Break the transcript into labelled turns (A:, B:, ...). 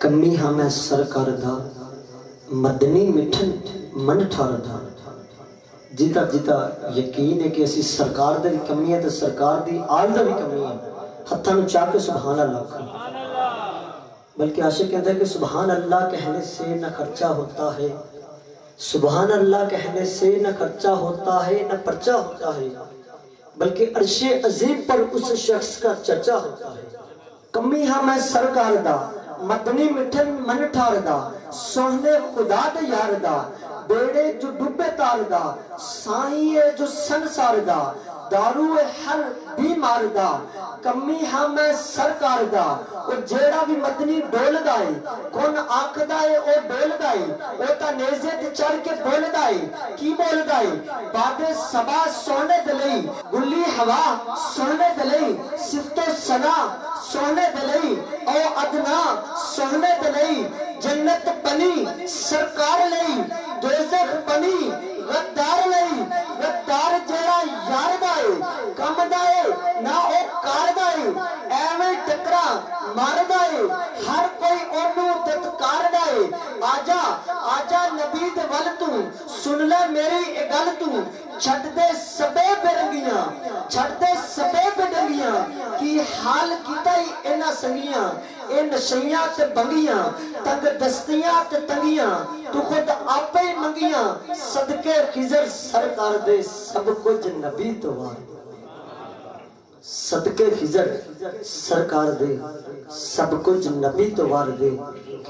A: कमी हाँ मैं सरकार दा मदनी मिठन मन ठारदा। जिता जिता यकीन है कि असी सरकार दी कमी है तो सरकार दी आल दा भी कमी है, हत्थां नूं चाह के सुभान अल्लाह। बल्कि आशिक कहता है कि सुभान अल्लाह कहने से न खर्चा होता है, सुभान अल्लाह कहने से न खर्चा होता है न पर्चा होता है, बल्कि अर्शे अजीम पर उस शख्स का चर्चा होता है। कमी हाँ मैं सरकार दा मदनी मिठन मन ठारदा, सोहने खुदा दे यार दा बेड़े जो डुबे तार दा, साईं जो संसार दा दारू हर बीमार दा। कमी हाँ मैं सरकार दा और जेड़ा भी मदनी डोलदा है, कौन आखदा है ओ डोलदा है, ओ ता नेज़े ते चढ़ के बोलदा है। की बोलदा है? बादे सबा सोने दलई, गुल्ली हवा सोने दलई, सिफ्तो सना सोने दलई, ओ अदना सोने दलई, जन्नत बनी सरकार लई, दोज़ख बनी गद्दार लई। गद्दार जेड़ा यार दा है, कम दा है ना ओ कार दा है, एवें टकरा मारदा है, हर कोई ओनू दत्कार दा है। आजा आजा नबी दे वल तू, सुन ले मेरी ए गल तू, छड़ दे सबे बेरंगियां, छड़ दे सबे बेडंगियां, की हाल कीता ही इना संगियां, ए नशइयां ते बंगियां, तंग दस्तियां ते तंगियां, तू खुद आपे ही मंगियां, सदके खिजर सरकार दे सब कुछ नबी तो वार। सदके खिजर सरकार दे सब कुछ नबी तो वार दे।